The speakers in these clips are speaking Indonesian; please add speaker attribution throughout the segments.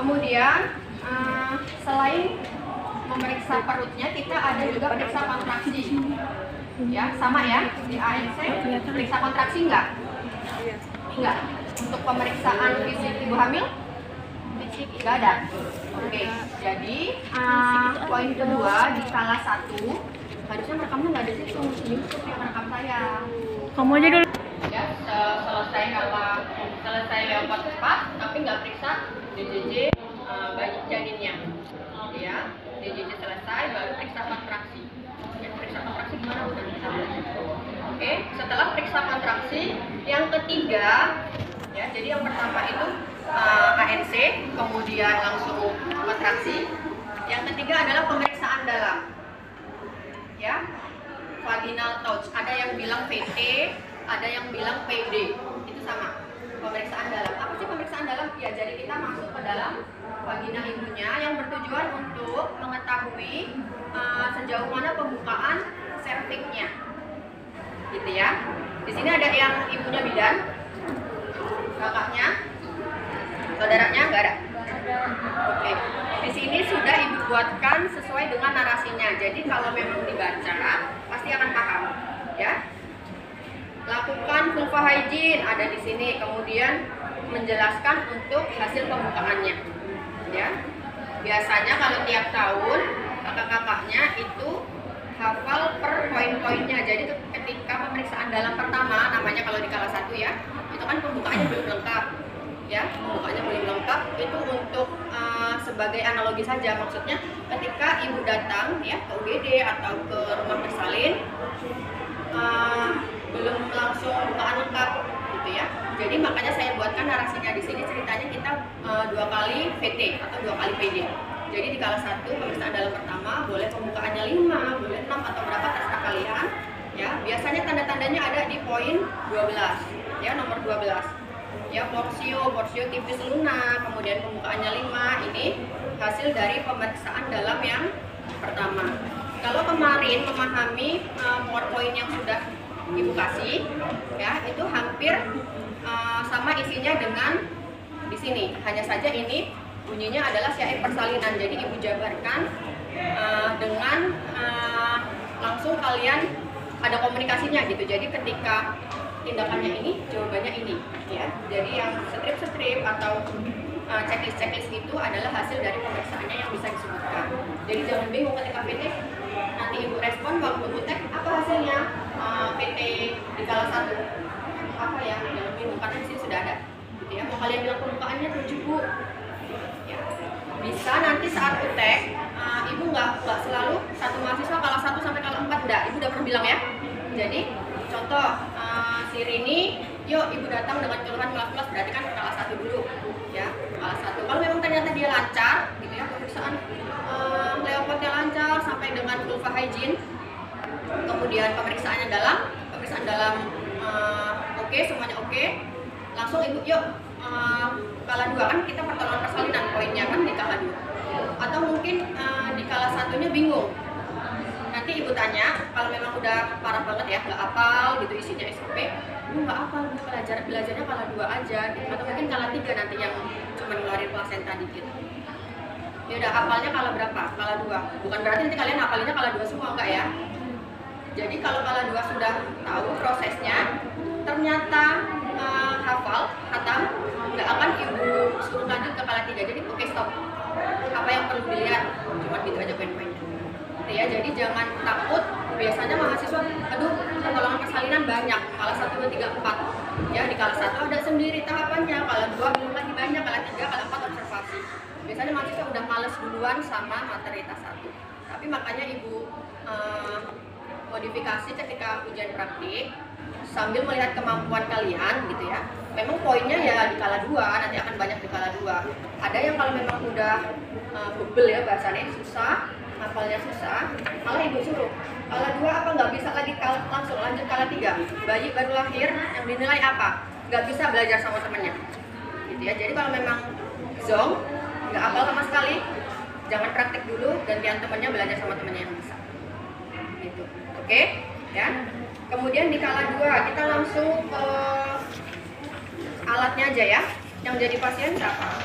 Speaker 1: Kemudian selain memeriksa perutnya, kita ada juga periksa kontraksi. Ya, sama ya di ANC. Periksa kontraksi enggak? Enggak. Untuk pemeriksaan fisik ibu hamil? Enggak ada. Oke, jadi poin kedua di skala 1, harusnya rekamnya nggak ada situ, YouTube yang rekam saya.
Speaker 2: Kamu aja dulu.
Speaker 1: Ya, selesai lewat cepat, tapi nggak periksa DJJ bayi janinnya. Ya, DJJ selesai, baru periksa kontraksi. Ya, periksa kontraksi gimana udah kita belajar. Oke, setelah periksa kontraksi, yang ketiga, ya, jadi yang pertama itu ANC, kemudian langsung kontraksi. Yang ketiga adalah pemeriksaan dalam. Ya, vaginal touch. Ada yang bilang PT, ada yang bilang PD. Itu sama. Pemeriksaan dalam. Apa sih pemeriksaan dalam? Ya, jadi kita masuk ke dalam vagina ibunya yang bertujuan untuk mengetahui sejauh mana pembukaan serviknya. Gitu ya. Di sini ada yang ibunya bidan, kakaknya, saudaranya nggak ada. Oke. Di sini sudah ibu buatkan sesuai dengan narasinya. Jadi kalau memang dibaca pasti akan paham, ya. Lakukan vulva hygiene ada di sini. Kemudian menjelaskan untuk hasil pembukaannya, ya. Biasanya kalau tiap tahun kakak-kakaknya itu hafal per poin-poinnya. Jadi ketika pemeriksaan dalam pertama, namanya kalau di skala 1 ya, itu kan pembukaannya belum lengkap. Ya, pembukaannya belum lengkap, itu untuk sebagai analogi saja, maksudnya ketika ibu datang ya ke UGD atau ke rumah bersalin belum langsung bukaan lengkap gitu ya. Jadi makanya saya buatkan narasinya di sini, ceritanya kita 2 kali VT atau 2 kali PD. Jadi di skala 1 pemeriksaan dalam pertama boleh pembukaannya 5, boleh 6 atau berapa terserah kalian. Ya, biasanya tanda-tandanya ada di poin 12 ya, nomor 12. Ya, porsio tipis lunak, kemudian pembukaannya 5, ini hasil dari pemeriksaan dalam yang pertama. Kalau kemarin memahami PowerPoint yang sudah ibu kasih, ya itu hampir sama isinya dengan di sini. Hanya saja ini bunyinya adalah syair persalinan, jadi ibu jabarkan dengan langsung kalian ada komunikasinya gitu. Jadi ketika tindakannya ini, jawabannya ini, ya. Jadi yang strip atau checklist itu adalah hasil dari pemeriksaannya yang bisa disebutkan. Jadi jangan bingung ketika PT, nanti ibu respon waktu UTEK apa hasilnya PT di skala 1 apa ya, jangan bingung karena di sini sudah ada. Gitu ya. Mau kalian bilang pembukaannya 7 Bu, ya. Bisa nanti saat UTEK ibu nggak selalu satu mahasiswa skala 1 sampai skala 4 enggak, ibu udah pernah bilang ya. Jadi contoh si Rini, yuk ibu datang dengan keluhan kelas berarti kan skala 1 dulu ya, skala 1. Kalau memang ternyata dia lancar gitu ya, pemeriksaan leopardnya lancar sampai dengan vulva hygiene, kemudian pemeriksaan dalam oke, semuanya oke, langsung ibu yuk skala 2 kan kita pertolongan persalinan poinnya kan di skala 2. Atau mungkin di skala 1-nya bingung. Nanti ibu tanya, kalau memang udah parah banget ya, nggak hafal gitu isinya SOP, ibu nggak hafal, belajarnya skala 2 aja gitu. Atau mungkin skala 3 nanti yang cuma ngeluarin plasenta dikit. Ya udah, hafalnya skala berapa? Skala 2. Bukan berarti nanti kalian hafalinnya skala 2 semua, enggak ya. Jadi kalau skala 2 sudah tahu prosesnya, ternyata hafal, khatam, nggak akan ibu suruh lanjut ke skala 3. Jadi oke, stop. Apa yang perlu dilihat? Cuma gitu aja poin-poinnya. Ya, jadi jangan takut. Biasanya mahasiswa, aduh, pertolongan persalinan banyak, skala 1, 2, 3, 4. Ya, di skala 1 ada sendiri tahapannya, skala 2 belum lagi banyak, skala 3, skala 4 observasi. Biasanya mahasiswa udah males duluan sama materi tas 1. Tapi makanya ibu modifikasi ketika ujian praktik sambil melihat kemampuan kalian gitu ya. Memang poinnya ya di skala 2, nanti akan banyak di skala 2. Ada yang kalau memang udah bebel ya bahasanya, susah, hafalnya susah, malah ibu suruh skala 2 apa nggak bisa lagi langsung lanjut skala 3. Bayi baru lahir yang dinilai apa? Nggak bisa belajar sama temennya gitu ya. Jadi kalau memang zong, nggak hafal sama sekali, jangan praktik dulu, gantian temennya belajar sama temennya yang bisa gitu. Oke ya. Kemudian di skala 2 kita langsung ke alatnya aja ya. Yang jadi pasien siapa?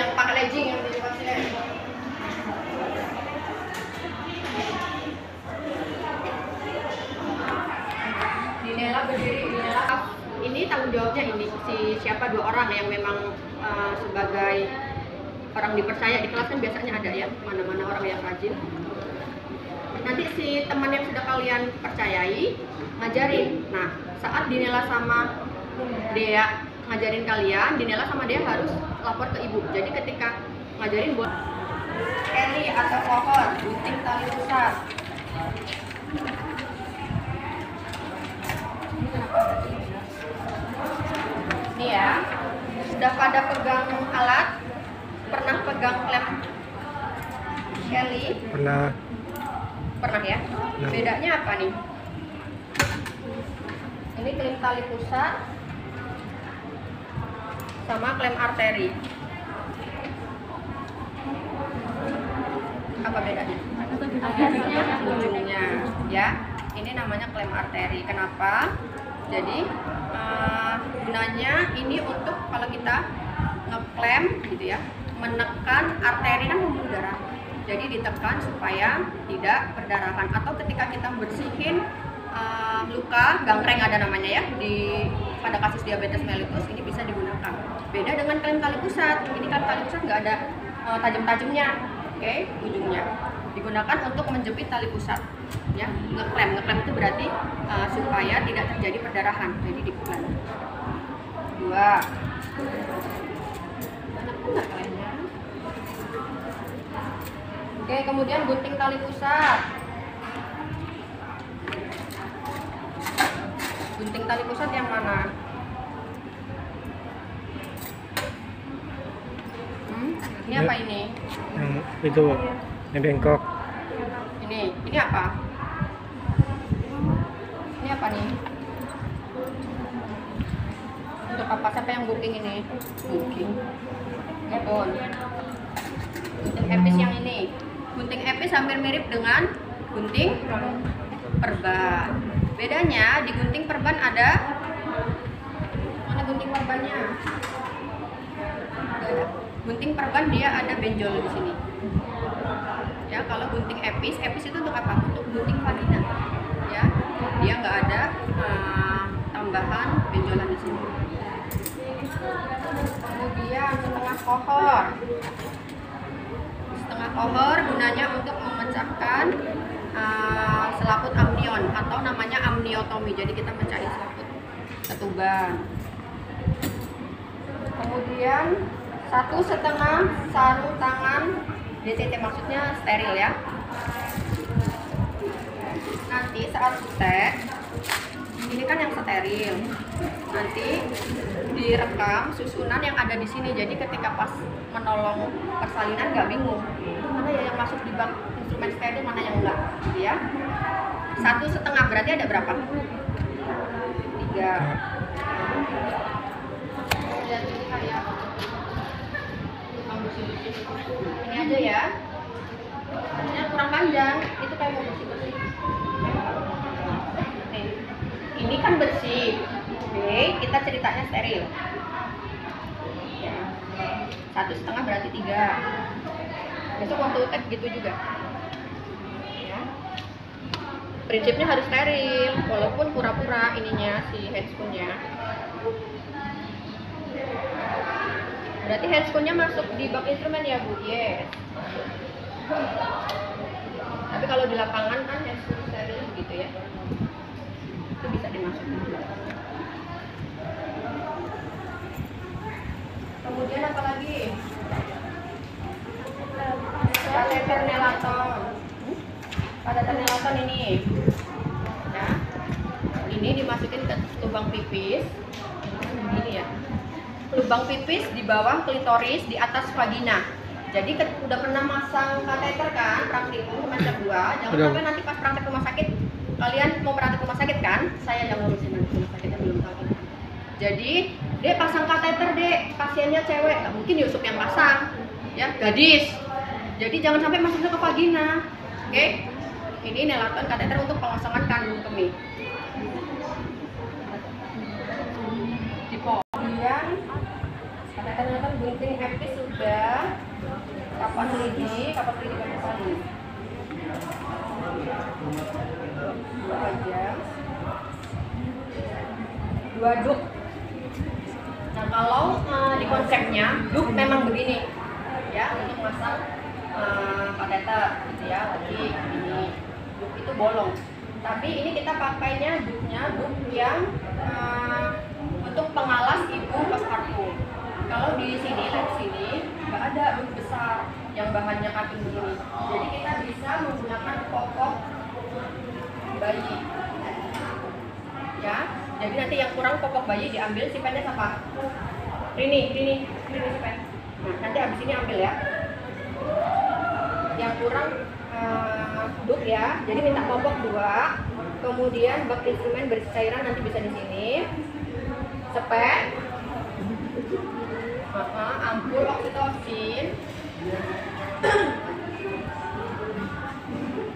Speaker 1: yang pakai legging yang di pasien. Dinela berdiri, Dinela. Ini tanggung jawabnya ini siapa 2 orang yang memang sebagai orang dipercaya di kelas kan biasanya ada ya, mana-mana orang yang rajin. Nanti si teman yang sudah kalian percayai ngajarin. Nah, saat Dinela sama Dea ngajarin kalian, Dinela sama Dea harus lapor ke ibu. Jadi ketika ngajarin buat Eli atau pohon, gunting tali pusat. Ini ya, sudah pada pegang alat, pernah pegang klem Eli? Pernah ya? Bedanya apa nih? Ini klem tali pusat sama klem arteri. Apa bedanya? Ujungnya ya. Ini namanya klem arteri. Kenapa? Jadi gunanya ini untuk kalau kita ngeklem gitu ya, menekan arteri kan pembuluh darah. Jadi ditekan supaya tidak perdarahan, atau ketika kita bersihin luka gangkreng ada namanya ya pada kasus diabetes mellitus, ini bisa digunakan. Beda dengan klem tali pusat. Ini klem tali pusat nggak ada tajam-tajamnya, oke, ujungnya digunakan untuk menjepit tali pusat ya. Ngeklem itu berarti supaya tidak terjadi perdarahan, jadi diklem. 2 banyak benar klemnya. Oke, kemudian gunting tali pusat. Gunting tali pusat yang mana? Ini apa ini?
Speaker 2: Itu, yang bengkok.
Speaker 1: Ini apa? Ini apa nih? Untuk apa? Siapa yang booking ini? Booking. Gunting epis yang ini. Gunting epis hampir mirip dengan gunting perban. Bedanya di gunting perban ada, mana gunting perbannya? Gunting perban dia ada benjol di sini. Ya, kalau gunting epis itu untuk apa? Untuk gunting vagina. Ya, dia nggak ada tambahan benjolan di sini. Kemudian setengah kohor. Setengah kohor gunanya untuk memecahkan selaput amnion atau namanya amniotomi. Jadi kita mecahin selaput ketuban. Kemudian 1,5 sarung tangan DTT, maksudnya steril ya. Nanti saat tes, ini kan yang steril. Nanti direkam susunan yang ada di sini. Jadi ketika pas menolong persalinan nggak bingung. Itu mana ya yang masuk di bak instrumen steril, mana yang enggak, gitu ya. 1,5 berarti ada berapa? 3. Lihat ini kayak ini aja ya. Ini kurang panjang, itu kayak mau bersih-bersih. Ini kan bersih. Oke, kita ceritanya steril. Ya. 1,5 berarti 3. Besok waktu tes gitu juga. Ya. Prinsipnya harus steril, walaupun pura-pura ininya si handscoon-nya. Berarti handscoon-nya masuk di bak instrumen ya Bu? Yes. Tapi kalau di lapangan kan handscoon steril gitu ya. Itu bisa dimasukin. Kemudian apa lagi? Kateter nelaton. Kateter nelaton ini. Ya. Ini dimasukin ke lubang pipis. Ini ya. Lubang pipis di bawah klitoris, di atas vagina. Jadi udah pernah masang kateter kan, praktikum semester 2. Jangan sampai nanti pas praktek rumah sakit, kalian mau praktek rumah sakit kan? Saya yang ngurusin nanti rumah sakitnya belum tahu. Jadi dia pasang kateter deh, pasiennya cewek, nggak mungkin Yusuf yang pasang, ya gadis. Jadi jangan sampai masuknya ke vagina, oke? Ini nelaton kateter untuk pengosongan kandung kemih. Kemudian kateter nelaton gunting epis sudah. 2 duk. Nah kalau di konsepnya duk memang begini ya, untuk masang kateter gitu ya, tapi ini duk itu bolong. Tapi ini kita pakainya duknya duk yang untuk pengalas ibu postpartum. Kalau di sini, lihat sini, nggak ada duk besar yang bahannya cutting begini. Jadi kita bisa menggunakan popok bayi. Ya, jadi nanti yang kurang popok bayi diambil, si pennya apa? Rini si pen. Nah, nanti habis ini ambil ya. Yang kurang duk ya, jadi minta popok 2. Kemudian bak instrumen berisi cairan nanti bisa di sini. Spek, ampul oksitosin,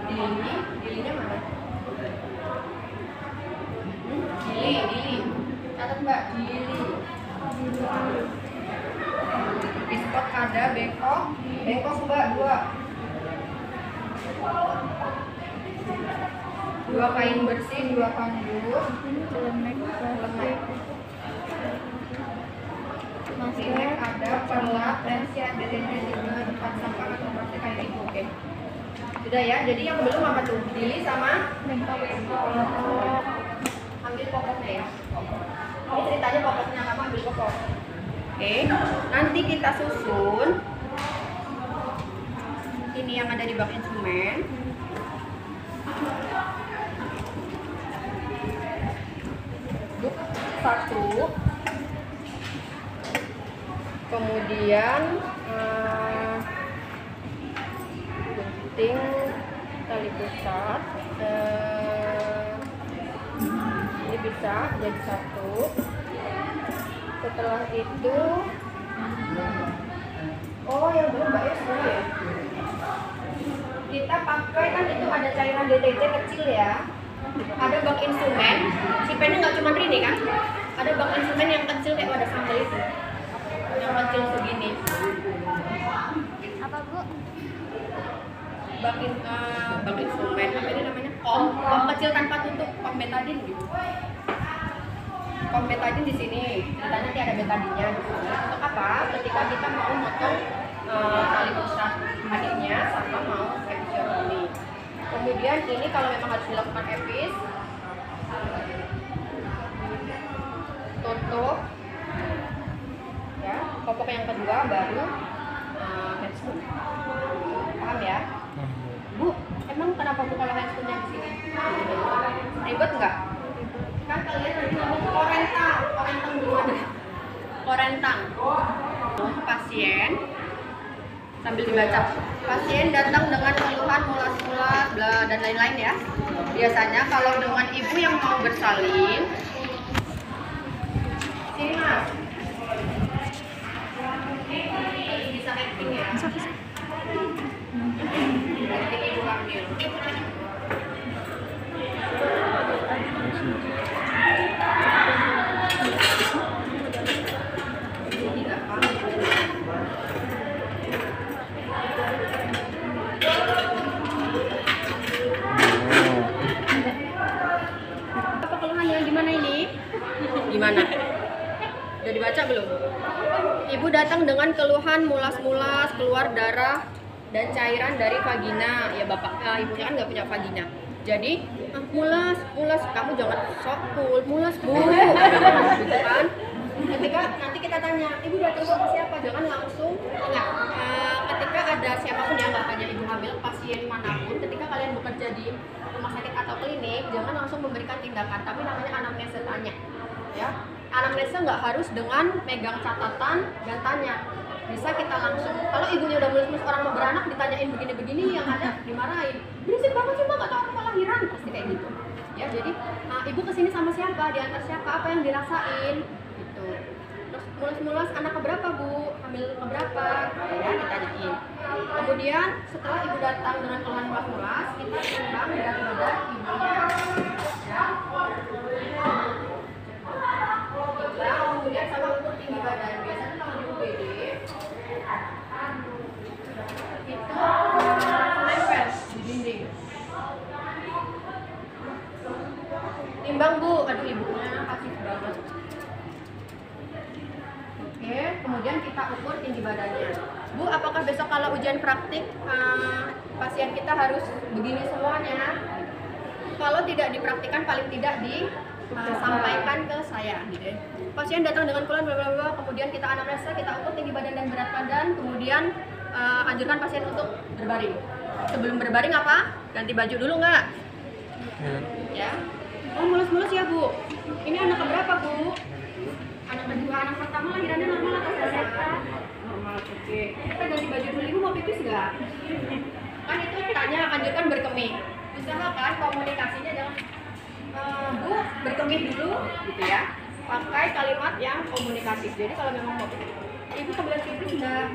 Speaker 1: dilinya mana? Dili, catat mbak, dili. Biskot ada, bengkok mbak 2 kain bersih, 2 kandung, lemek ada, perlat, tensia, deterjen juga, tempat sampah atau plastik kayak itu, oke. Sudah ya, jadi yang belum apa tuh? Dili sama bengkok. Ambil pokoknya ya. Ini ceritanya pokoknya, kamu ambil pokok. Oke, nanti kita susun ini yang ada di bak instrumen. Duk 1, kemudian gunting tali pusat, ini bisa jadi 1. Setelah itu, oh yang belum mbak ya sebenarnya ya, kita pakai kan itu ada cairan DTT kecil ya, ada bak instrumen, si pennya nggak cuma ini kan, ada bak instrumen yang kecil kayak wadah sambal itu, yang kecil segini.
Speaker 3: Apa bu?
Speaker 1: Bak instrumen, apa ini namanya? Om kecil tanpa tutup, om betadin gitu. Om betadin di sini, kita nanti ada betadinnya di sini. Untuk apa? Ketika kita mau motong tali pusat adiknya sama mau episiotomi. Kemudian ini kalau memang harus dilakukan epis, tutup ya, popok yang kedua baru handscoon. Paham ya? Bu, emang kenapa bu kalau handscoonnya di sini? Ribet nggak? Kan kalian nanti ngomong korentang dulu ada. Korentang. Pasien sambil dibaca. Pasien datang dengan keluhan mulas-mulas, bla dan lain-lain ya. Biasanya kalau dengan ibu yang mau bersalin, sini mas. Bisa acting ya. Acting ibu hamil. Apa keluhannya gimana ini? Gimana? Udah dibaca belum? Ibu datang dengan keluhan mulas-mulas, keluar darah dan cairan dari vagina. Ya ibunya kan nggak punya vagina. Jadi mulas, kamu jangan sok cool, mulas bu, gitu kan? Ketika nanti kita tanya, ibu datang sama siapa? Jangan langsung ingat. Ketika ada siapapun yang nggak hanya ibu hamil, pasien manapun, ketika kalian bekerja di rumah sakit atau klinik, jangan langsung memberikan tindakan, tapi namanya anamnesa tanya, ya. Anamnesa nggak harus dengan megang catatan dan tanya. Bisa kita langsung, kalau ibunya udah mulus-mulus orang mau beranak ditanyain begini-begini, yang ada dimarahin. Berisik banget sih mbak, nggak tahu apa lahiran, pasti kayak gitu. Ya jadi ibu kesini sama siapa, diantar siapa, apa yang dirasain, gitu. Terus mulus-mulus anak keberapa bu, hamil keberapa, ya ditanyain. Kemudian setelah ibu datang dengan keluhan mulas-mulas, kita timbang berat badan ibunya. Ya. Kemudian sama ukur tinggi badan, biasanya kalau di UGD itu nempel di dinding. Timbang bu, aduh ibunya aktif banget. banget. Oke, kemudian kita ukur tinggi badannya. Bu, apakah besok kalau ujian praktik pasien kita harus begini semuanya? Kalau tidak dipraktikkan paling tidak disampaikan ke saya gitu ya. Pasien datang dengan keluhan bla bla bla, kemudian kita anamnesa, kita ukur tinggi badan dan berat badan, kemudian anjurkan pasien untuk berbaring. Sebelum berbaring apa? Ganti baju dulu nggak? Ya. Oh, mulus-mulus ya, Bu. Ini anak keberapa, Bu? Anak kedua, anak pertama lahirannya normal atau sehat? Normal, oke. Kita ganti baju dulu, Ibu mau pipis nggak? Kan itu tanya anjurkan berkemih. Usahakan komunikasinya jangan Bu, berkemih dulu gitu ya. Pakai kalimat yang komunikatif. Jadi kalau memang mau Ibu kebetulan pipis enggak?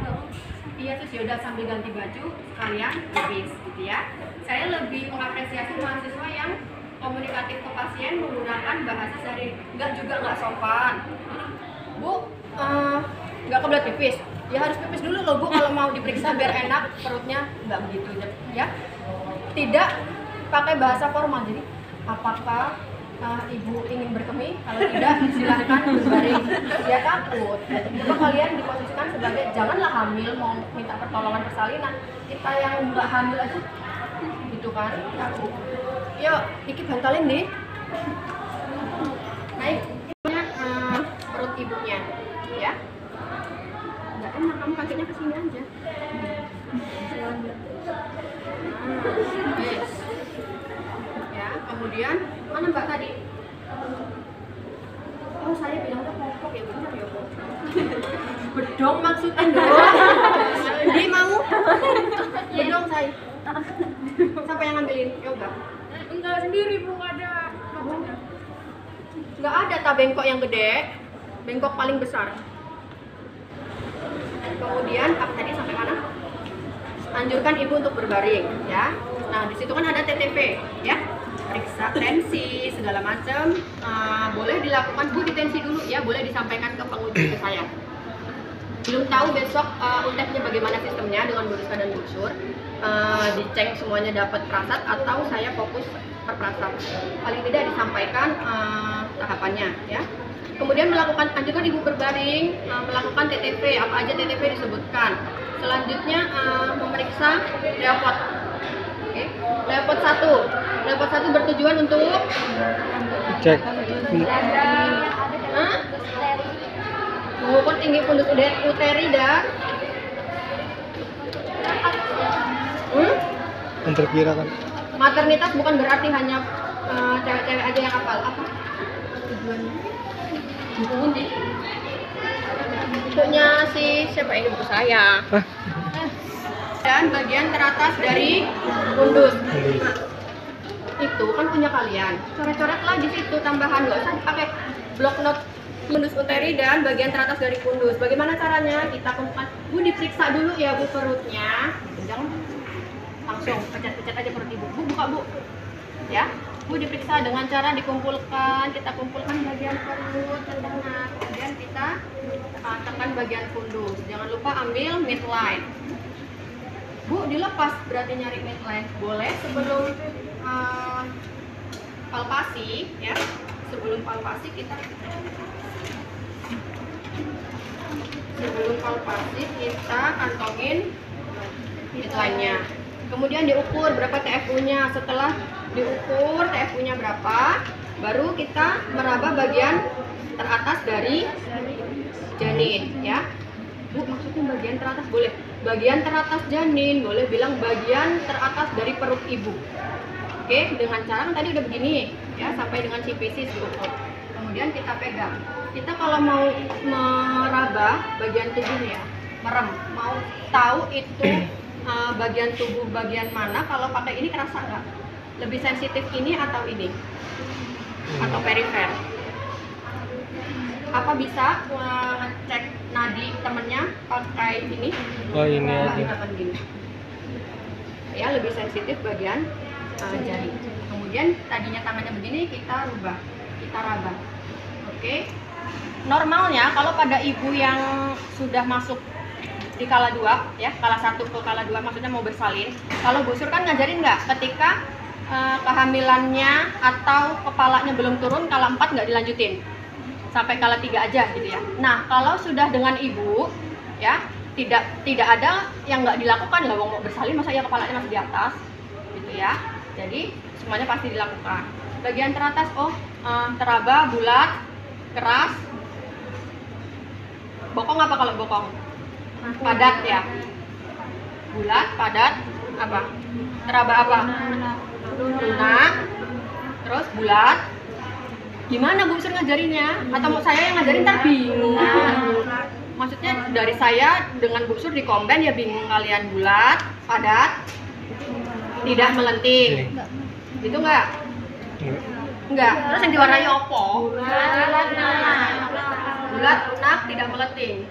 Speaker 1: Iya, terus yaudah sambil ganti baju kalian pipis gitu ya. Saya lebih mengapresiasi mahasiswa yang komunikatif ke pasien menggunakan bahasa sehari, nggak sopan. Bu, nggak kebelet pipis, ya harus pipis dulu loh Bu kalau mau diperiksa biar enak perutnya, nggak begitu ya. Tidak pakai bahasa formal, jadi apakah Ibu ingin berkemih? Kalau tidak silahkan berbaring. Ya takut. Coba kalian diposisikan sebagai janganlah hamil mau minta pertolongan persalinan, kita yang nggak hamil aja gitu kan takut. Yuk, iki bantalin deh. Naik perut ibunya, ya. Enggak enak, kamu kakinya ke sini aja. Yes. Ya, kemudian mana Mbak tadi? Oh, saya bilangnya popok ya, benar ya popok. Bedong maksudnya dong. Dia mau? Bedong saya. Siapa yang ngambilin? Yoga.
Speaker 3: Enggak sendiri Bu, ada.
Speaker 1: Nggak ada tak bengkok yang gede, bengkok paling besar. Kemudian apa tadi sampai mana? Anjurkan ibu untuk berbaring, ya. Nah di situ kan ada TTP, ya. Periksa tensi segala macam. Boleh dilakukan Bu di tensi dulu, ya. Boleh disampaikan ke penguji ke saya. Belum tahu besok UTEP-nya bagaimana sistemnya dengan Bu Rizka dan Bu Sur. Dicek semuanya dapat prasat atau saya fokus per prasat. Paling tidak disampaikan tahapannya ya. Kemudian anjurkan ibu berbaring, melakukan TTP, apa aja TTP disebutkan. Selanjutnya memeriksa leopard. Oke. Leopard 1. Leopard 1 bertujuan untuk
Speaker 2: cek
Speaker 1: mengukur tinggi fundus uteri dan
Speaker 2: memperkirakan.
Speaker 1: Maternitas bukan berarti hanya cewek-cewek aja yang hafal. Apa tujuannya? Buku undi. Bukunya si siapa ini? Buku saya. Dan bagian teratas dari fundus. Itu kan punya kalian. Coret-coretlah di situ tambahan, nggak usah pakai blok note. Fundus uteri dan bagian teratas dari fundus. Bagaimana caranya? Kita kumpulkan. Bu diperiksa dulu ya Bu perutnya. Jangan langsung pecat-pecat aja perut ibu. Bu buka Bu. Ya. Bu diperiksa dengan cara dikumpulkan. Kita kumpulkan bagian perut, tendangan. Kemudian kita tekan bagian fundus. Jangan lupa ambil midline. Bu dilepas berarti nyari midline. Boleh sebelum palpasi ya. Sebelum palpasi kita kantongin midline-nya. Kemudian diukur berapa TFU-nya. Setelah diukur TFU-nya berapa, baru kita meraba bagian teratas dari janin ya. Bu, maksudnya bagian teratas boleh. Bagian teratas janin, boleh bilang bagian teratas dari perut ibu. Oke, dengan cara tadi udah begini ya, sampai dengan sifisis diukur. Kemudian kita pegang. Kita kalau mau meraba bagian tubuhnya, merem, mau tahu itu bagian tubuh bagian mana, kalau pakai ini kerasa nggak? Lebih sensitif ini atau ini? Atau perifer? Apa bisa ngecek nadi temennya pakai ini?
Speaker 2: Oh ini aja.
Speaker 1: Ya, lebih sensitif bagian jari. Kemudian tadinya tangannya begini, kita rubah, kita raba. Oke. Normalnya kalau pada ibu yang sudah masuk di kala 2 ya, kala 1 ke kala 2 maksudnya mau bersalin, kalau Bu Sur kan ngajarin nggak ketika kehamilannya atau kepalanya belum turun, kala 4 nggak dilanjutin. sampai kala 3 aja gitu ya. Nah, kalau sudah dengan ibu ya, tidak ada yang nggak dilakukan lah, mau bersalin masa ya kepalanya masih di atas gitu ya. Jadi semuanya pasti dilakukan. Bagian teratas teraba, bulat, keras. Bokong apa kalau bokong? Padat ya. Bulat, padat, apa? Teraba apa? Lunak. Terus bulat. Gimana Bu Sur ngajarinnya? Atau mau saya yang ngajarin ntar bingung. Maksudnya dari saya dengan Bu Sur dikomben ya bingung kalian. Bulat, padat, tidak melenting. Itu enggak? Enggak. Terus yang diwarnai opo? Bulat, lunak, tidak melenting.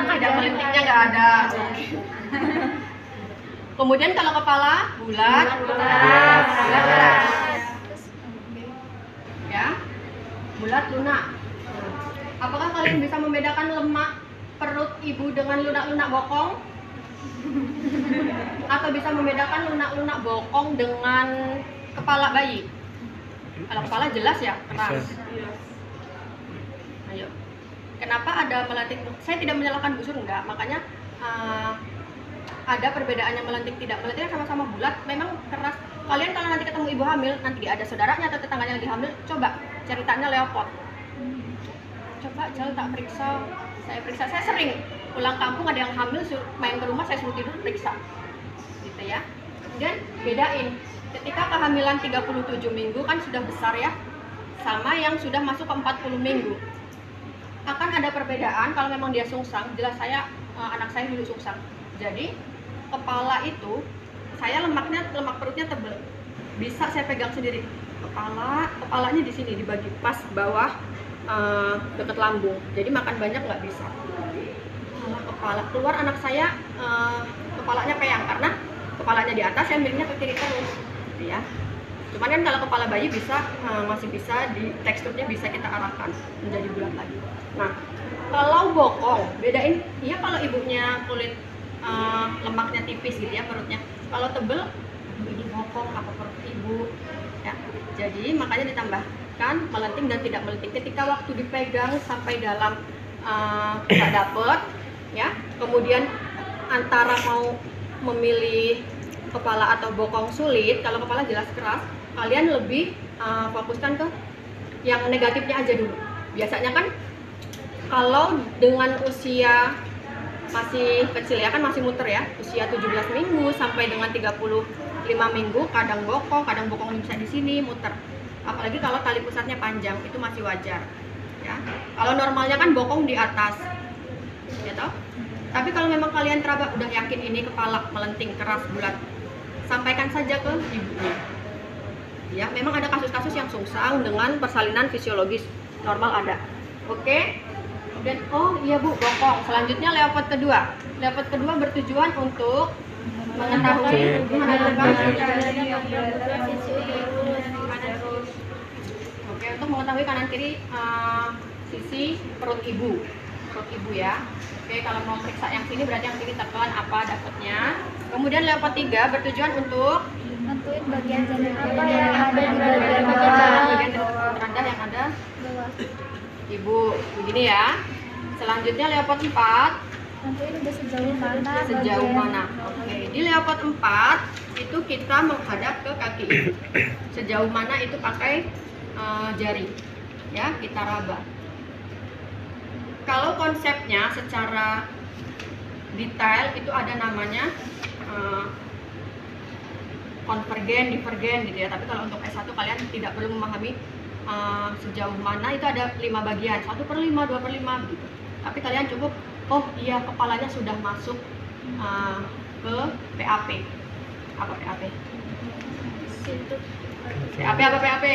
Speaker 1: Tidak melentingnya nggak ada. Kemudian kalau kepala bulat, keras. Ya, bulat, lunak. Apakah kalian bisa membedakan lemak perut ibu dengan lunak-lunak bokong? Atau bisa membedakan lunak-lunak bokong dengan kepala bayi? Kalau kepala jelas ya, keras. Ayo. Kenapa ada melenting? Saya tidak menyalahkan Bu Sur, enggak. Makanya ada perbedaannya melenting tidak melenting sama-sama bulat, memang keras. Kalian kalau nanti ketemu ibu hamil, nanti ada saudaranya atau tetangganya lagi hamil, coba ceritanya leopard. Coba jalan tak periksa, saya sering pulang kampung ada yang hamil main ke rumah, saya suruh tidur periksa gitu ya. Dan bedain ketika kehamilan 37 minggu kan sudah besar ya, sama yang sudah masuk ke 40 minggu akan ada perbedaan. Kalau memang dia sungsang, jelas anak saya dulu sungsang, jadi kepala itu lemak perutnya tebal, bisa saya pegang sendiri. Kepalanya di sini, di bagian pas bawah dekat lambung, jadi makan banyak nggak bisa. Kepala keluar anak saya kepalanya peyang karena kepalanya di atas, saya miringnya ke kiri terus gitu ya. Cuman kan kalau kepala bayi bisa masih bisa teksturnya bisa kita arahkan menjadi bulat lagi. Nah, kalau bokong bedain, iya kalau ibunya kulit lemaknya tipis gitu ya perutnya. Kalau tebel, ini bokong apa perut ibu ya. Jadi makanya ditambahkan melenting dan tidak melenting. Ketika waktu dipegang sampai dalam nggak dapet ya, kemudian antara mau memilih kepala atau bokong sulit, kalau kepala jelas keras, kalian lebih fokuskan ke yang negatifnya aja dulu. Biasanya kan kalau dengan usia masih kecil ya, kan masih muter ya, usia 17 minggu sampai dengan 35 minggu, kadang bokong bisa di sini muter. Apalagi kalau tali pusatnya panjang, itu masih wajar ya. Kalau normalnya kan bokong di atas gitu. Tapi kalau memang kalian teraba udah yakin ini kepala melenting, keras, bulat, sampaikan saja ke ibunya. Ya, memang ada kasus-kasus yang sungsang dengan persalinan fisiologis normal ada. Oke. Dan iya Bu, bokong. Selanjutnya leopard kedua. Leopard kedua bertujuan untuk mengetahui untuk mengetahui kanan kiri sisi perut ibu ya. Oke, kalau mau periksa yang sini berarti yang sini tekan apa dapatnya. Kemudian leopard 3 bertujuan untuk
Speaker 3: nentuin bagian janin apa yang ada di bagian
Speaker 1: terendah yang ada ibu, begini ya. Selanjutnya leopard 4
Speaker 3: nentuin udah sejauh mana.
Speaker 1: Oke, di leopard 4 itu kita menghadap ke kaki ibu. Sejauh mana itu pakai jari ya, kita raba. Kalau konsepnya secara detail itu ada namanya konvergen, divergen gitu ya. Tapi kalau untuk S1 kalian tidak perlu memahami sejauh mana, itu ada 5 bagian, 1/5, 2/5 gitu. Tapi kalian cukup, iya kepalanya sudah masuk ke PAP. Apa PAP? PAP apa PAP?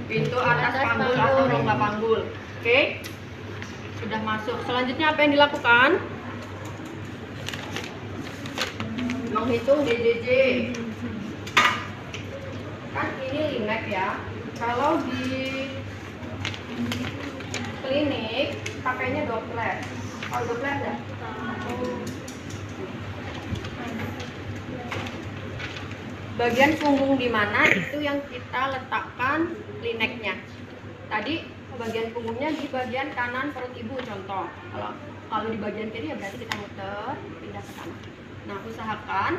Speaker 1: Pintu atas panggul atau rongga panggul. Oke, sudah masuk. Selanjutnya apa yang dilakukan? Menghitung DJJ. Kan ini linek ya. Kalau di klinik pakainya Doppler. Kalau Doppler ya? Bagian punggung di mana itu yang kita letakkan lineknya. tadi bagian punggungnya di bagian kanan perut ibu contoh. Kalau di bagian kiri ya berarti kita muter pindah ke kanan. Nah, usahakan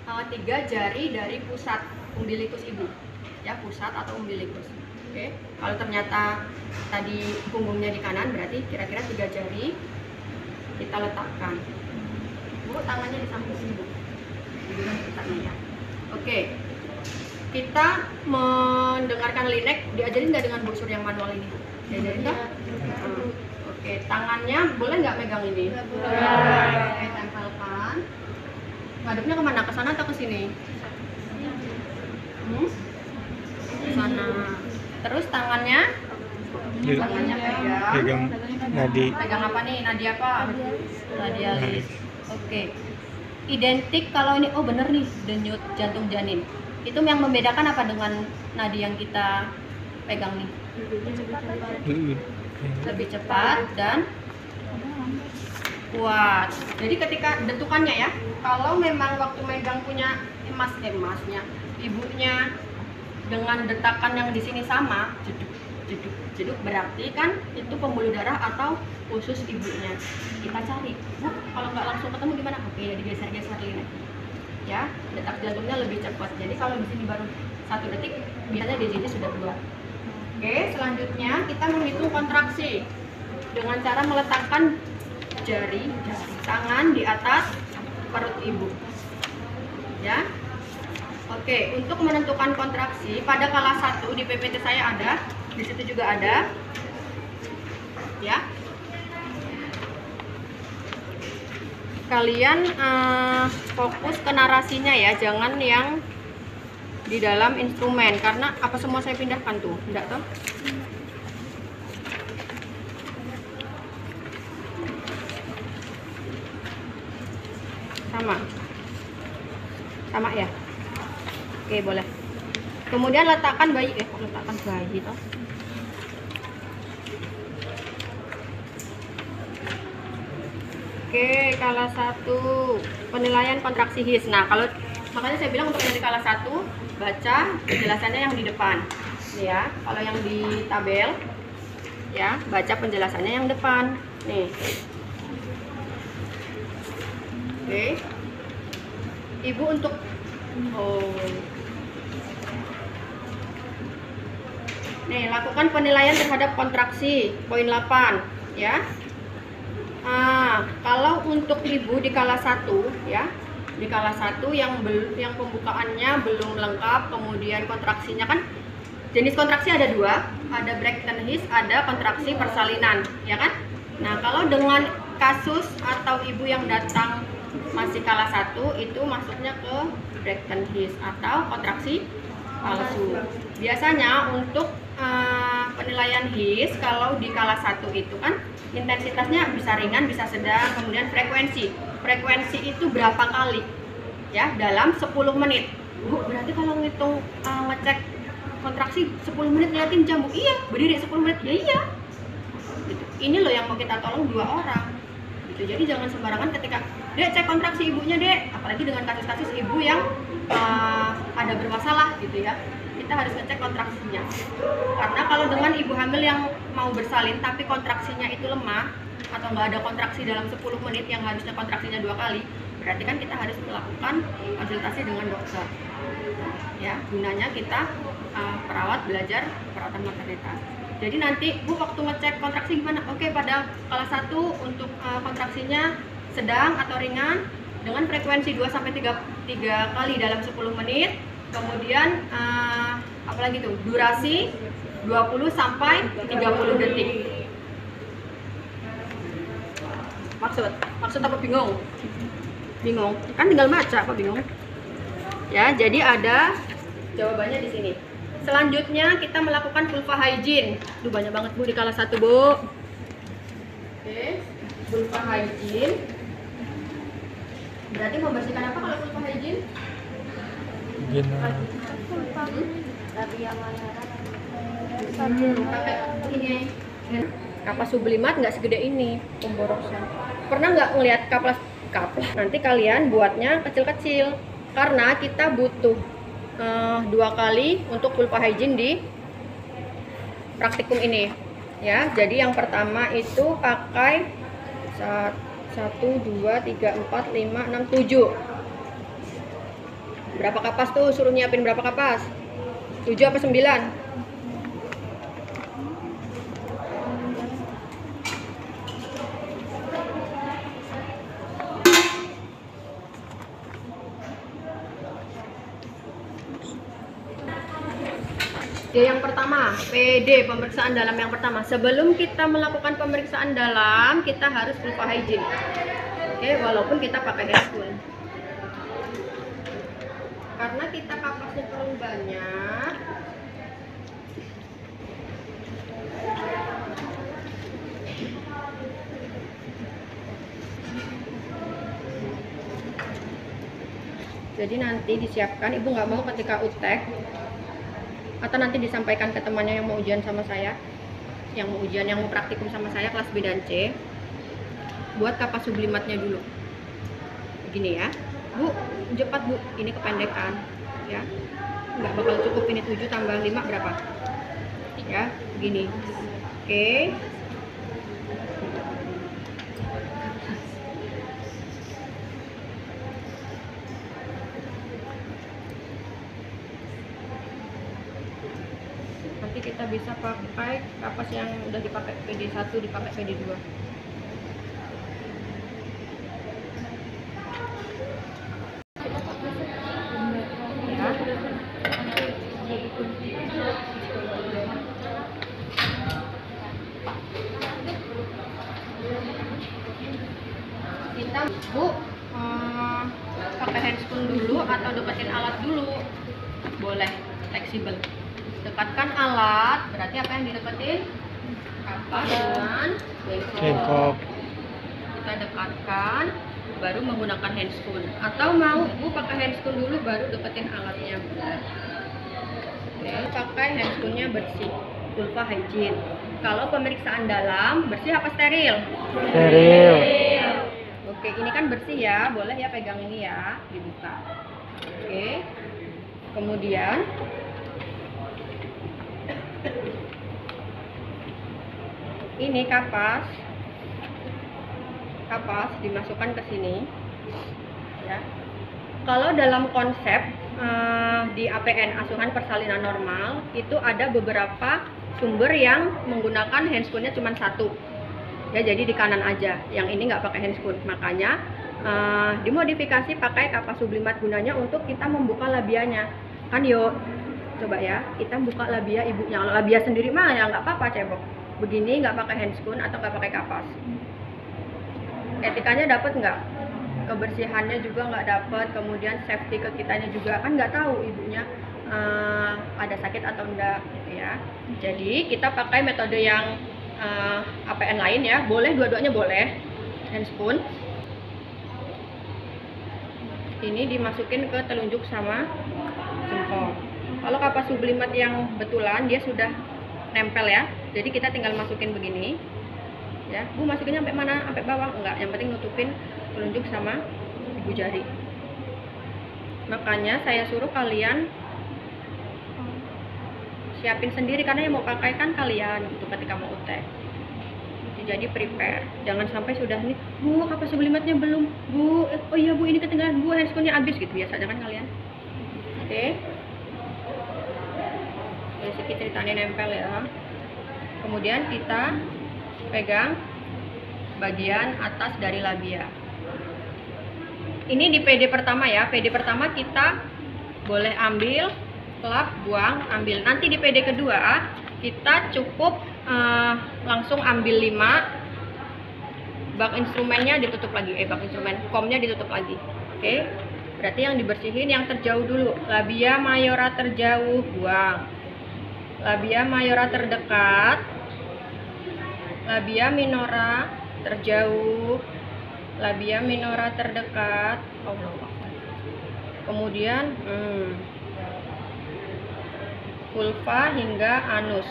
Speaker 1: 3 jari dari pusat umbilikus ibu, ya, pusat atau umbilikus. Oke. Kalau ternyata tadi punggungnya di kanan, berarti kira-kira 3 jari kita letakkan. Bu, tangannya di samping sini, Bu. Hidungan pusatnya ya. Oke. Kita mendengarkan linek, diajarin nggak dengan brosur yang manual ini? Diajarin nggak? Oke, tangannya boleh nggak megang ini? Oke, tempelkan. Ngadepnya kemana? Ke sana atau ke sini? Ke sana. Terus tangannya
Speaker 2: pegang nadi.
Speaker 1: Pegang apa nih? Nadi apa? Radialis. Oke. Identik kalau ini, oh bener nih, denyut jantung janin. Itu yang membedakan apa dengan nadi yang kita pegang nih? Lebih cepat dan kuat. Jadi ketika dentukannya ya, kalau memang waktu megang punya emasnya, ibunya dengan detakan yang di sini sama, jeduk, berarti kan itu pembuluh darah atau usus ibunya. Kita cari, Bu, kalau nggak langsung ketemu gimana? Oke, ya digeser-geser linek. Ya, detak jantungnya lebih cepat. Jadi kalau di sini baru 1 detik, biasanya di sini sudah 2. Oke, selanjutnya kita menghitung kontraksi dengan cara meletakkan jari tangan di atas perut ibu. Ya. Oke, untuk menentukan kontraksi pada kala 1 di PPT saya ada, di situ juga ada. Ya. Kalian fokus ke narasinya ya, jangan yang di dalam instrumen, karena apa semua saya pindahkan tuh, enggak toh? Sama ya. Oke, boleh. Kemudian letakkan bayi, letakkan bayi toh. Oke, kala 1 penilaian kontraksi his. Nah, kalau makanya saya bilang untuk yang di kala 1 baca penjelasannya yang di depan. Nih ya, kalau yang di tabel ya, baca penjelasannya yang depan. Nih. Oke. Ibu untuk Nih, lakukan penilaian terhadap kontraksi poin 8 ya. Kalau untuk ibu di kala 1 ya, di kala 1 yang pembukaannya belum lengkap, kemudian kontraksinya kan jenis kontraksi ada 2, ada Braxton His, ada kontraksi persalinan, ya kan? Nah, kalau dengan kasus atau ibu yang datang masih kala 1 itu masuknya ke Braxton His atau kontraksi palsu. Biasanya untuk penilaian His kalau di kala 1 itu kan intensitasnya bisa ringan, bisa sedang, kemudian frekuensi itu berapa kali ya dalam 10 menit. Bu, berarti kalau ngitung ngecek kontraksi 10 menit liatin jam, Bu. Iya, berdiri 10 menit. Ya iya. Gitu. Ini loh yang mau kita tolong 2 orang. Gitu. Jadi jangan sembarangan ketika, Dek, cek kontraksi ibunya, Dek. Apalagi dengan kasus-kasus ibu yang ada bermasalah gitu ya. Kita harus ngecek kontraksinya. Karena kalau dengan ibu hamil yang mau bersalin tapi kontraksinya itu lemah atau nggak ada kontraksi dalam 10 menit yang harusnya kontraksinya 2 kali, berarti kan kita harus melakukan konsultasi dengan dokter. Ya, gunanya kita perawat belajar perawatan maternitas. Jadi nanti, Bu, waktu ngecek kontraksi gimana? Oke, pada kala 1 untuk kontraksinya sedang atau ringan dengan frekuensi 2-3 kali dalam 10 menit. Kemudian apalagi tuh, durasi 20-30 detik. Maksud apa? Bingung? Kan tinggal baca, apa bingung? Ya, jadi ada jawabannya di sini. Selanjutnya kita melakukan vulva hygiene. Duh, banyak banget, Bu, di kala 1, Bu. Oke, vulva hygiene. Berarti membersihkan apa kalau vulva hygiene? Pakai ini. Kapas sublimat nggak segede ini pemborosan. Pernah nggak ngelihat kapas? Nanti kalian buatnya kecil-kecil karena kita butuh 2 kali untuk vulva hygiene di praktikum ini ya. Jadi yang pertama itu pakai 1, 2, 3, 4, 5, 6, 7. Berapa kapas tuh? Suruh nyiapin berapa kapas? 7 apa 9? Ya, yang pertama, PD, pemeriksaan dalam yang pertama. Sebelum kita melakukan pemeriksaan dalam, kita harus vulva hygiene. Oke, walaupun kita pakai handscoon. Karena kita kapasnya terlalu banyak, jadi nanti disiapkan, ibu nggak mau ketika UTEK atau nanti disampaikan ke temannya yang mau ujian sama saya, yang mau praktikum sama saya kelas B dan C, buat kapas sublimatnya dulu. Begini ya, Bu, cepat Bu, ini kependekan ya, nggak bakal cukup ini 7 tambah 5 berapa ya, begini. Oke. Nanti kita bisa pakai kapas yang udah dipakai PD1 dipakai PD2. Ya. Kita Bu pakai handscoon dulu atau deketin alat dulu, boleh, fleksibel. Dekatkan alat, berarti apa yang dideketin? Kapas dengan bengkok. Kita dekatkan, baru menggunakan handscoon. Atau mau Bu pakai handscoon dulu, baru deketin alatnya. Oke, pakai handscoonnya bersih, vulva hygiene. Kalau pemeriksaan dalam, bersih apa steril?
Speaker 2: Steril.
Speaker 1: Oke, ini kan bersih ya, boleh ya pegang ini ya, dibuka. Oke, kemudian ini kapas dimasukkan ke sini ya. Kalau dalam konsep di APN, asuhan persalinan normal, itu ada beberapa sumber yang menggunakan handscoonnya cuma 1 ya, jadi di kanan aja, yang ini nggak pakai handscoon. Makanya dimodifikasi pakai kapas sublimat, gunanya untuk kita membuka labianya kan. Yuk coba ya, kita buka labia ibunya. Kalau labia sendiri mah ya nggak apa-apa cebok. Begini nggak pakai handscoon atau nggak pakai kapas, etikanya dapat nggak? Kebersihannya juga nggak dapat, kemudian safety ke kitanya juga kan nggak tahu ibunya ada sakit atau enggak gitu ya. Jadi kita pakai metode yang APN lain ya, boleh dua-duanya boleh. Handscoon ini dimasukin ke telunjuk sama jempol. Kalau kapas sublimat yang betulan dia sudah nempel ya, jadi kita tinggal masukin begini ya. Bu, masukinnya sampai mana? Sampai bawah? Enggak, yang penting nutupin telunjuk sama ibu jari. Makanya saya suruh kalian siapin sendiri, karena yang mau pakai kan kalian gitu ketika mau UTEK. Jadi prepare, jangan sampai sudah nih, Bu, kapas sublimatnya belum, Bu, oh iya Bu, ini ketinggalan, Bu, handscoonnya habis gitu, biasa jangan kalian. Oke. Sedikit ceritanya nempel ya. Kemudian kita pegang bagian atas dari labia. Ini di PD pertama ya. PD pertama kita boleh ambil, kelap, buang, ambil. Nanti di PD kedua kita cukup langsung ambil 5. Bak instrumennya ditutup lagi, bak instrumen komnya ditutup lagi. Oke. Berarti yang dibersihin yang terjauh dulu. Labia mayora terjauh, buang. Labia mayora terdekat, labia minora terjauh, labia minora terdekat, kemudian vulva hingga anus.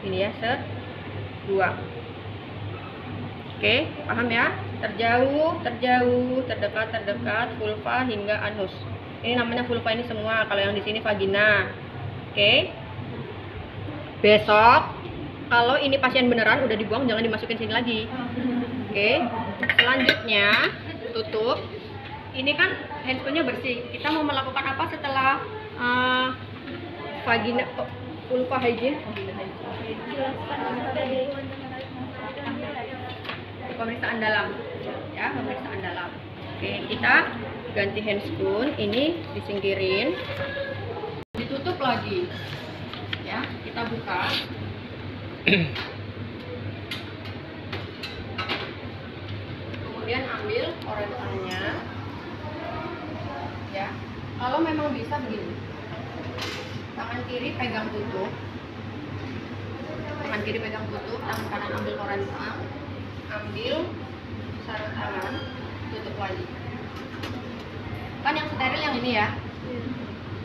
Speaker 1: Ini ya, set 2. Oke, paham ya? Terjauh, terjauh, terdekat, terdekat, vulva hingga anus. Ini namanya vulva ini semua. Kalau yang di sini vagina. Oke. Besok kalau ini pasien beneran udah dibuang, jangan dimasukin sini lagi. Oke. Selanjutnya tutup. Ini kan handscoonnya bersih. Kita mau melakukan apa setelah vagina vulva hygiene? Pemeriksaan dalam, ya, pemeriksaan dalam. Oke, kita ganti handscoon. Ini disingkirin, ditutup lagi, ya. Kita buka. Kemudian ambil orentannya, ya. Kalau memang bisa begini, tangan kiri pegang tutup, tangan kiri pegang tutup, tangan kanan ambil orentang, ambil sarung tangan, tutup lagi. Kan yang steril yang ini ya,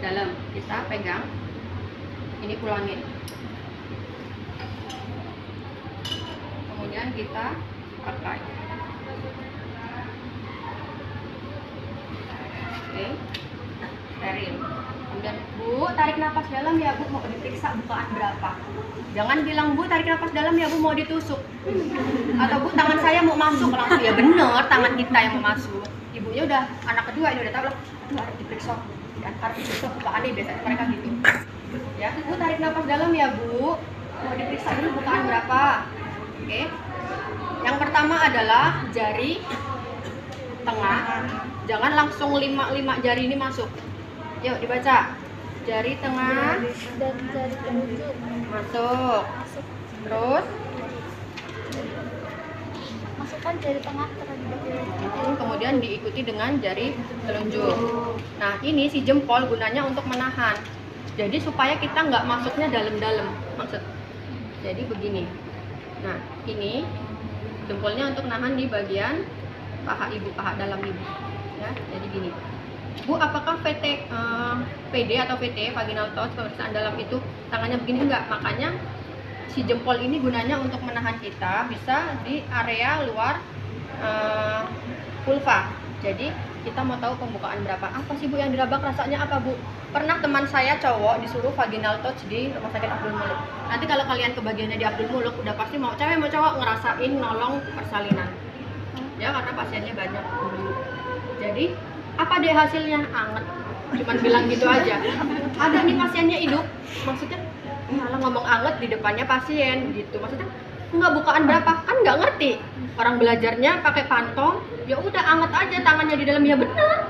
Speaker 1: dalam kita pegang, ini pulangin. Kemudian kita pakai. Oke, steril. Kemudian Bu, tarik nafas dalam ya Bu, mau diperiksa bukaan berapa. Jangan bilang Bu, tarik nafas dalam ya Bu, mau ditusuk. Atau Bu, tangan saya mau masuk, langsung ya bener, tangan kita yang mau masuk. Ibunya udah anak kedua ini udah tahu lah, harus diperiksa, ya, harus ditusuk bukaannya, biasanya mereka gitu. Ya, Bu, tarik nafas dalam ya Bu, mau diperiksa dulu bukaan berapa. Oke. Yang pertama adalah jari tengah. Jangan langsung 5 jari ini masuk. Yuk dibaca. Jari tengah
Speaker 3: dan jari telunjuk
Speaker 1: masuk. Terus
Speaker 3: masukkan jari tengah terlebih dahulu.
Speaker 1: kemudian diikuti dengan jari telunjuk. Nah, ini si jempol gunanya untuk menahan. Jadi supaya kita nggak masuknya dalam-dalam. Maksud. Jadi begini. Nah, ini jempolnya untuk nahan di bagian paha ibu, paha dalam ibu. Ya, jadi gini. Bu, apakah PD atau VT, vaginal touch, pemeriksaan dalam itu tangannya begini enggak? Makanya si jempol ini gunanya untuk menahan kita bisa di area luar vulva. Jadi kita mau tahu pembukaan berapa. Apa sih Bu yang dirabak, rasanya apa Bu? Pernah teman saya cowok disuruh vaginal touch di rumah sakit Abdul Muluk. Nanti kalau kalian kebagiannya di Abdul Muluk udah pasti mau cewek mau cowok ngerasain nolong persalinan. Ya, karena pasiennya banyak. Jadi apa deh hasilnya? Anget. Cuman bilang gitu aja. Ada nih pasiennya hidup. Maksudnya malah ngomong anget di depannya pasien gitu. Maksudnya nggak bukaan berapa, kan nggak ngerti. Orang belajarnya pakai pantong, ya udah anget aja tangannya di dalam, ya bener.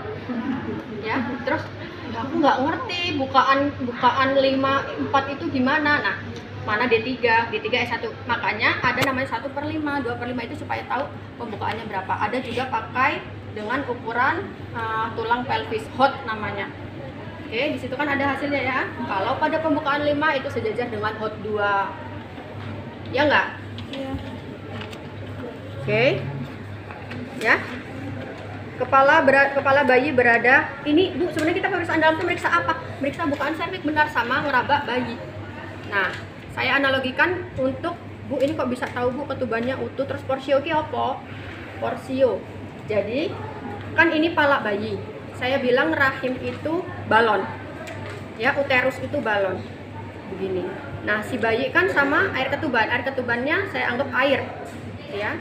Speaker 1: Ya, terus ya aku nggak ngerti bukaan 4 itu gimana. Nah, mana D3 S1. Makanya ada namanya 1/5, 2/5 itu supaya tahu pembukaannya berapa. Ada juga pakai dengan ukuran tulang pelvis, hot namanya. Oke, di situ kan ada hasilnya ya. Kalau pada pembukaan 5 itu sejajar dengan hot 2. Ya enggak?
Speaker 3: Iya.
Speaker 1: Oke. Ya. Kepala bayi berada. Ini Bu, sebenarnya kita pemeriksaan dalam itu meriksa apa? Meriksa bukaan serviks benar sama ngeraba bayi. Nah, saya analogikan untuk Bu, ini kok bisa tahu Bu ketubannya utuh, terus porsio ki apa? Porsio. Jadi kan ini pala bayi. Saya bilang rahim itu balon. Ya, uterus itu balon. Begini. Nah, si bayi kan sama air ketuban. Air ketubannya saya anggap air. Ya.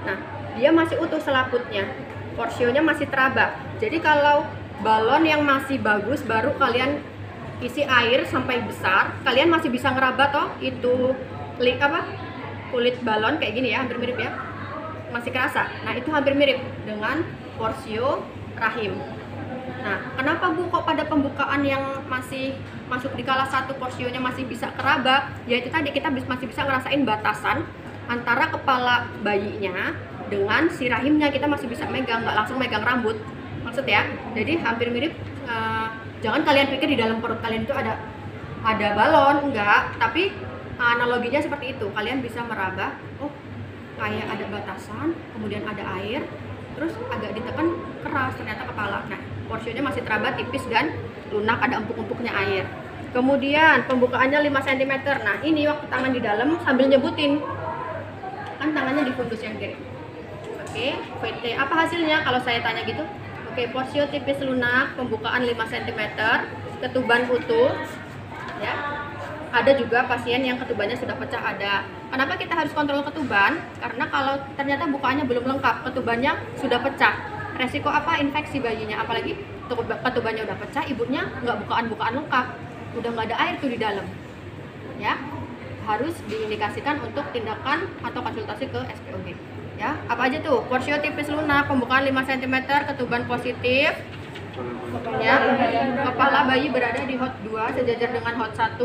Speaker 1: Nah, dia masih utuh selaputnya. Porsionya masih teraba. Jadi kalau balon yang masih bagus baru kalian isi air sampai besar, kalian masih bisa ngeraba toh itu kulit balon kayak gini ya, hampir mirip ya. Masih kerasa. Nah, itu hampir mirip dengan porsio rahim. Nah, kenapa Bu kok pada pembukaan yang masih masuk di kelas 1 porsionya masih bisa keraba? Ya itu tadi, kita masih bisa ngerasain batasan antara kepala bayinya dengan si rahimnya. Kita masih bisa megang, nggak langsung megang rambut. Maksud ya? Jadi hampir mirip. Jangan kalian pikir di dalam perut kalian itu ada balon, enggak. Tapi analoginya seperti itu. Kalian bisa meraba, oh kayak ada batasan, kemudian ada air, terus agak ditekan keras ternyata kepala. Nah, porsinya masih teraba, tipis dan lunak, ada empuk-empuknya air. Kemudian pembukaannya 5 cm. Nah, ini waktu tangan di dalam sambil nyebutin. Kan tangannya di fundus yang kiri. Oke, VT. Apa hasilnya kalau saya tanya gitu? Oke, porsio tipis lunak, pembukaan 5 cm, ketuban utuh. Ya. Ada juga pasien yang ketubannya sudah pecah, ada. Kenapa kita harus kontrol ketuban? Karena kalau ternyata bukaannya belum lengkap, ketubannya sudah pecah, resiko apa? Infeksi bayinya. Apalagi ketubannya udah pecah, ibunya nggak bukaan lengkap, udah nggak ada air tuh di dalam, ya harus diindikasikan untuk tindakan atau konsultasi ke SPOG. Ya, apa aja tuh? Porsio tipis lunak, pembukaan 5 cm, ketuban positif, ya, kepala bayi berada di HOT 2 sejajar dengan HOT 1,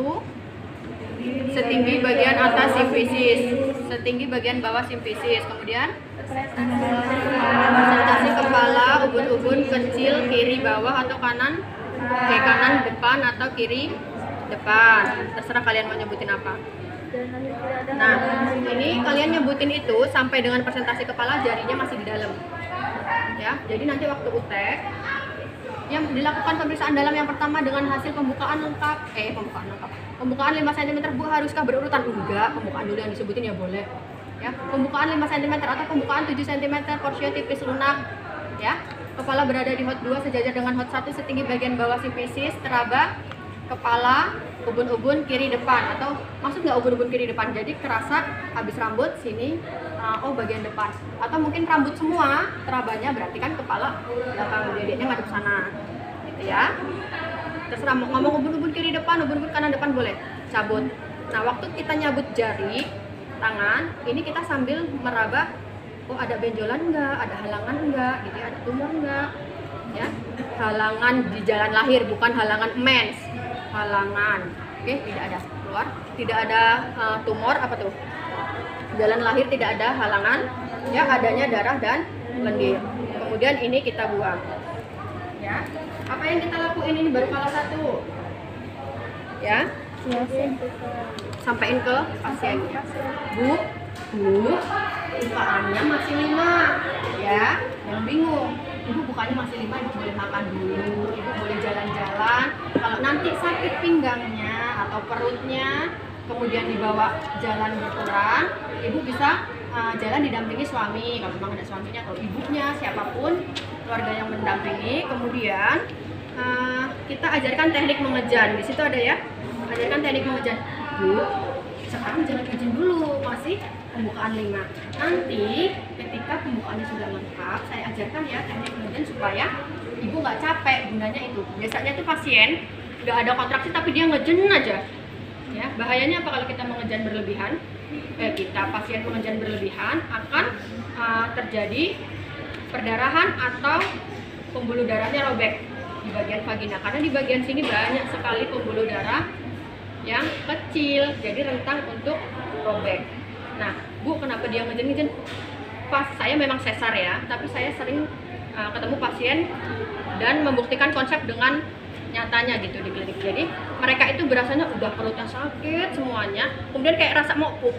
Speaker 1: setinggi bagian atas simfisis, setinggi bagian bawah simfisis. Kemudian presentasi kepala ubun-ubun kecil kiri bawah atau kanan depan atau kiri depan, terserah kalian mau nyebutin apa. Nah, ini kalian nyebutin itu sampai dengan presentasi kepala jarinya masih di dalam, ya. Jadi nanti waktu UTEK yang dilakukan pemeriksaan dalam yang pertama dengan hasil pembukaan lengkap, pembukaan 5 cm. Bu, haruskah berurutan? Enggak, pembukaan dulu yang disebutin ya boleh, ya. Pembukaan 5 cm atau pembukaan 7 cm, porsio tipis lunak, ya. Kepala berada di HOT 2 sejajar dengan HOT 1, setinggi bagian bawah simfisis, teraba kepala, ubun-ubun kiri depan, atau maksud nggak ubun-ubun kiri depan, jadi kerasa habis rambut sini, bagian depan, atau mungkin rambut semua terabanya, berarti kan kepala belakang, dedeknya ngadep sana, gitu ya. Terserah mau ngomong ubun-ubun kiri depan, ubun-ubun kanan depan boleh, cabut. Nah, waktu kita nyabut jari tangan, ini kita sambil meraba, oh ada benjolan nggak, ada halangan nggak, gitu ya, ada tumor nggak, ya. Halangan di jalan lahir, bukan halangan mens. Halangan, oke, tidak ada keluar, tidak ada tumor, apa tuh, jalan lahir tidak ada halangan, ya, adanya darah dan lendir. Kemudian ini kita buang, ya. Apa yang kita lakuin ini baru kala 1, ya, sampaikan ke pasiennya. Bu, bukaannya masih 5, ya, yang bingung. Ibu bukannya masih 5, ibu boleh makan dulu, ibu boleh jalan-jalan. Kalau nanti sakit pinggangnya atau perutnya, kemudian dibawa jalan berkurang, ibu bisa jalan didampingi suami, kalau memang ada suaminya atau ibunya, siapapun keluarga yang mendampingi. Kemudian kita ajarkan teknik mengejan, di situ ada ya, ajarkan teknik mengejan. Bu, sekarang jangan izin dulu, masih pembukaan 5. Nanti ketika pembukaannya sudah lengkap, saya ajarkan ya teknik mengejan supaya ibu nggak capek. Gunanya itu, biasanya tuh pasien nggak ada kontraksi tapi dia ngejen aja, ya. Bahayanya apa kalau kita mengejan berlebihan? Pasien mengejan berlebihan akan terjadi perdarahan atau pembuluh darahnya robek di bagian vagina, karena di bagian sini banyak sekali pembuluh darah yang kecil, jadi rentan untuk robek. Nah, Bu, kenapa dia ngejen-ngejen? Pas saya memang sesar ya, tapi saya sering ketemu pasien dan membuktikan konsep dengan nyatanya gitu di klinik. Jadi mereka itu berasanya udah perutnya sakit semuanya, kemudian kayak rasa mau pup.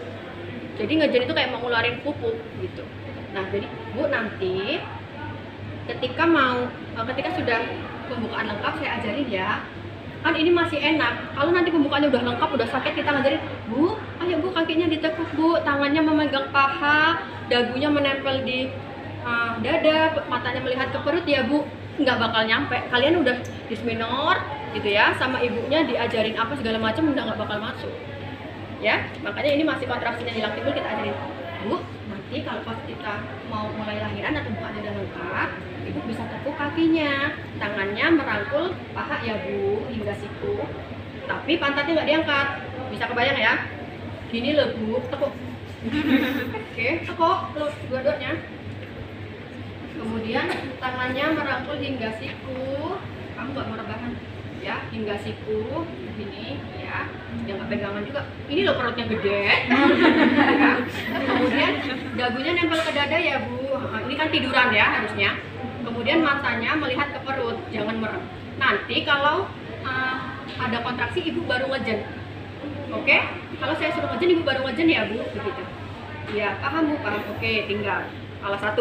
Speaker 1: Jadi ngejen itu kayak mau ngeluarin pupuk gitu. Nah, jadi Bu, nanti ketika sudah pembukaan lengkap saya ajarin ya. Kan ini masih enak, kalau nanti pembukaannya udah lengkap, udah sakit, kita ngajarin, Bu, ayo Bu, kakinya ditekuk Bu, tangannya memegang paha, dagunya menempel di dada, matanya melihat ke perut ya Bu. Nggak bakal nyampe, kalian udah disminor gitu ya, sama ibunya diajarin apa segala macam, udah nggak bakal masuk ya. Makanya ini masih kontraksinya di laktibul, kita ajarin, Bu, nanti kalau pas kita mau mulai lahiran atau bukaannya udah lengkap, ibu bisa tekuk kakinya, tangannya merangkul paha ya Bu, hingga siku, tapi pantatnya nggak diangkat. Bisa kebayang ya, gini loh Bu, tekuk. Oke, tekuk dua-duanya. Kemudian tangannya merangkul hingga siku, kamu nggak mau rebahan ya, hingga siku gini ya, jangan pegangan juga, ini loh perutnya gede. Ya. Kemudian dagunya nempel ke dada ya Bu, ini kan tiduran ya harusnya. Kemudian matanya melihat ke perut, jangan merem. Nanti kalau ada kontraksi, ibu baru ngejen. Oke? Kalau saya suruh ngejen, ibu baru ngejen ya Bu, begitu. Ya, paham Bu, paham. Oke, tinggal. Salah 1.